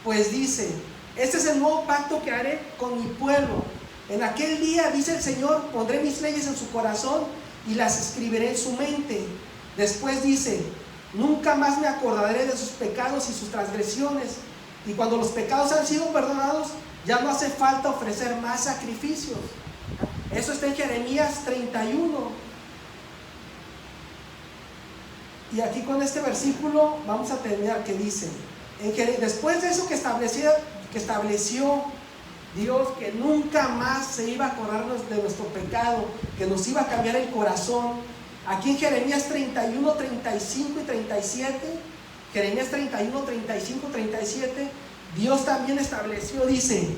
pues dice: este es el nuevo pacto que haré con mi pueblo. En aquel día, dice el Señor, pondré mis leyes en su corazón y las escribiré en su mente. Después dice: nunca más me acordaré de sus pecados y sus transgresiones. Y cuando los pecados han sido perdonados, ya no hace falta ofrecer más sacrificios. Eso está en Jeremías 31. Y aquí con este versículo vamos a terminar, que dice: después de eso que estableció Dios, que nunca más se iba a acordarnos de nuestro pecado, que nos iba a cambiar el corazón. Aquí en Jeremías 31, 35 y 37, Jeremías 31, 35, 37, Dios también estableció, dice: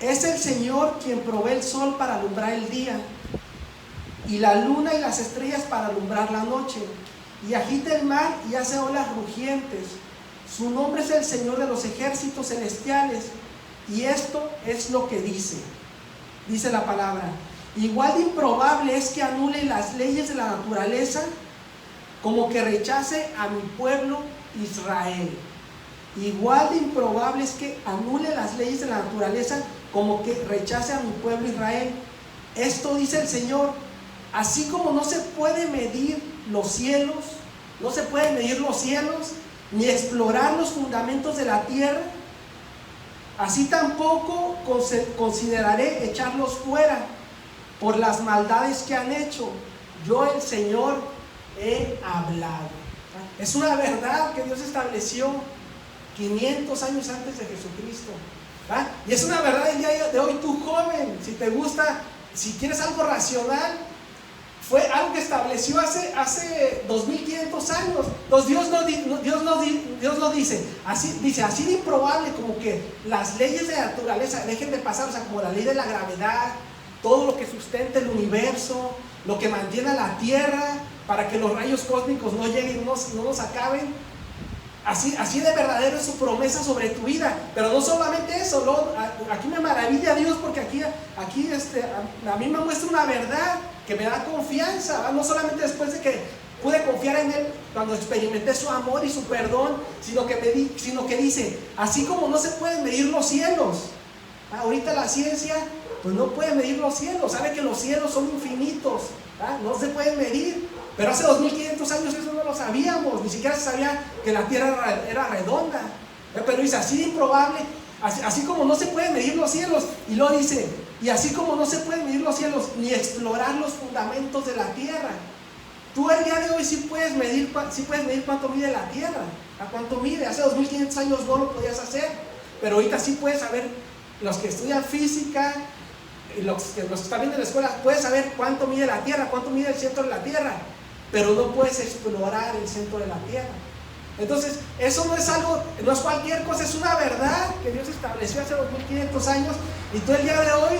es el Señor quien provee el sol para alumbrar el día, y la luna y las estrellas para alumbrar la noche, y agita el mar y hace olas rugientes. Su nombre es el Señor de los ejércitos celestiales. Y esto es lo que dice la palabra: igual de improbable es que anule las leyes de la naturaleza como que rechace a mi pueblo Israel. Igual de improbable es que anule las leyes de la naturaleza como que rechace a mi pueblo Israel. Esto dice el Señor: así como no se puede medir los cielos, ni explorar los fundamentos de la tierra, así tampoco consideraré echarlos fuera por las maldades que han hecho. Yo, el Señor, he hablado. Es una verdad que Dios estableció 500 años antes de Jesucristo. ¿verdad? Y es una verdad el día de hoy. Tú, joven, si te gusta, si quieres algo racional, fue algo que estableció hace 2500 años. Entonces Dios no dice así de improbable como que las leyes de la naturaleza dejen de pasar, o sea, como la ley de la gravedad, todo lo que sustenta el universo, lo que mantiene a la tierra para que los rayos cósmicos no lleguen, no nos acaben. Así de verdadero es su promesa sobre tu vida. Pero no solamente eso, aquí me maravilla Dios, porque aquí a mí me muestra una verdad que me da confianza, ¿verdad? No solamente después de que pude confiar en Él cuando experimenté su amor y su perdón, sino que dice: así como no se pueden medir los cielos. Ahorita la ciencia pues no puede medir los cielos, sabe que los cielos son infinitos, ¿verdad? No se pueden medir. Pero hace 2500 años eso no lo sabíamos, ni siquiera se sabía que la tierra era redonda. Pero dice: así de improbable, así como no se pueden medir los cielos. Y luego dice: y así como no se pueden medir los cielos, ni explorar los fundamentos de la tierra. Tú el día de hoy sí puedes medir cuánto mide la tierra, a cuánto mide. Hace 2500 años no lo podías hacer, pero ahorita sí puedes saber. Los que estudian física, los que están viendo en la escuela, puedes saber cuánto mide la tierra, cuánto mide el centro de la tierra, pero no puedes explorar el centro de la tierra. Entonces, eso no es cualquier cosa, es una verdad que Dios estableció hace 2500 años. Y tú el día de hoy,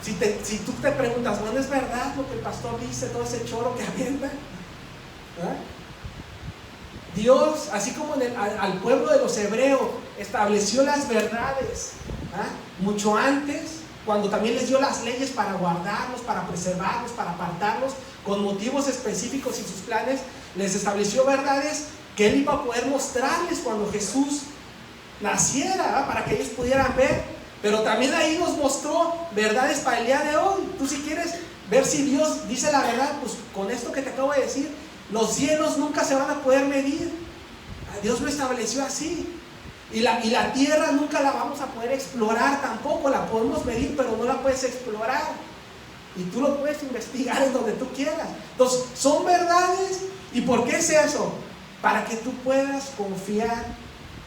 si tú te preguntas: bueno, ¿es verdad lo que el pastor dice, todo ese choro que avienta? ¿verdad? Dios, así como al pueblo de los hebreos, estableció las verdades, ¿verdad? Mucho antes, cuando también les dio las leyes para guardarlos, para preservarlos, para apartarlos, con motivos específicos y sus planes, les estableció verdades que Él iba a poder mostrarles cuando Jesús naciera, ¿verdad? Para que ellos pudieran ver. Pero también ahí nos mostró verdades para el día de hoy. Tú, si quieres ver si Dios dice la verdad. Pues con esto que te acabo de decir, los cielos nunca se van a poder medir. Dios lo estableció así. Y la tierra nunca la vamos a poder explorar tampoco. La podemos medir, pero no la puedes explorar. Y tú lo puedes investigar en donde tú quieras. Entonces, son verdades. ¿Y por qué es eso? Para que tú puedas confiar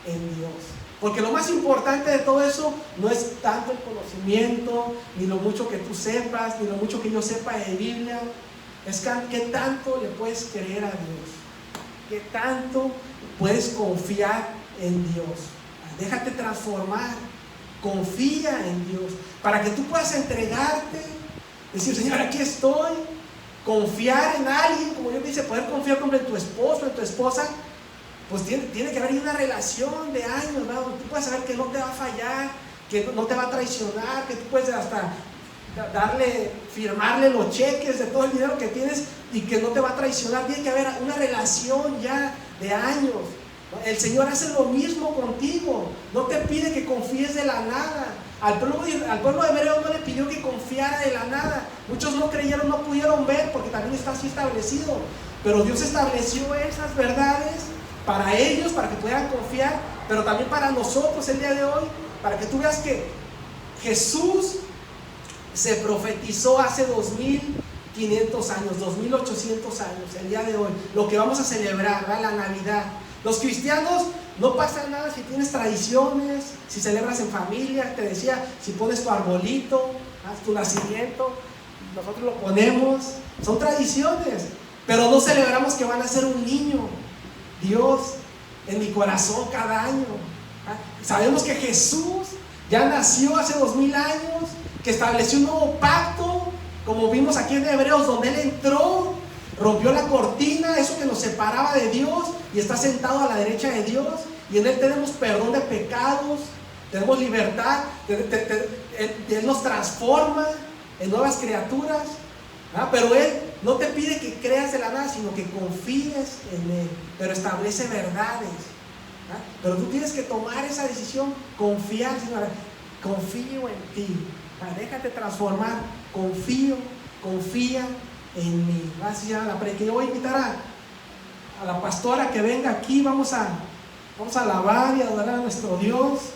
en Dios. Porque lo más importante de todo eso no es tanto el conocimiento, ni lo mucho que tú sepas, ni lo mucho que yo sepa de Biblia. Es qué tanto le puedes creer a Dios, qué tanto puedes confiar en Dios. Déjate transformar, confía en Dios, para que tú puedas entregarte, decir, Señor, aquí estoy. Confiar en alguien, como yo dice, poder confiar como en tu esposo, en tu esposa. Pues tiene que haber una relación de años, ¿no? Tú puedes saber que no te va a fallar, que no te va a traicionar, que tú puedes hasta firmarle los cheques de todo el dinero que tienes y que no te va a traicionar. Tiene que haber una relación ya de años. El Señor hace lo mismo contigo. No te pide que confíes de la nada. Al pueblo hebreo no le pidió que confiara de la nada. Muchos no creyeron, no pudieron ver, porque también está así establecido. Pero Dios estableció esas verdades para ellos, para que pudieran confiar, pero también para nosotros el día de hoy, para que tú veas que Jesús se profetizó hace 2500 años, 2800 años, el día de hoy, lo que vamos a celebrar, ¿verdad? La Navidad. Los cristianos no pasa nada si tienes tradiciones, si celebras en familia, te decía, si pones tu arbolito, tu nacimiento, nosotros lo ponemos, son tradiciones, pero no celebramos que van a ser un niño, Dios, en mi corazón cada año. Sabemos que Jesús ya nació hace 2000 años, que estableció un nuevo pacto, como vimos aquí en Hebreos, donde Él entró, rompió la cortina, eso que nos separaba de Dios, y está sentado a la derecha de Dios, y en Él tenemos perdón de pecados, tenemos libertad, Él nos transforma en nuevas criaturas, pero Él no te pide que creas de la nada, sino que confíes en Él, pero establece verdades, pero tú tienes que tomar esa decisión, confiar, Señor, confío en ti, déjate transformar, confía en mí. Así ya la prediqué. Yo voy a invitar a la pastora que venga aquí, vamos a alabar y adorar a nuestro Dios.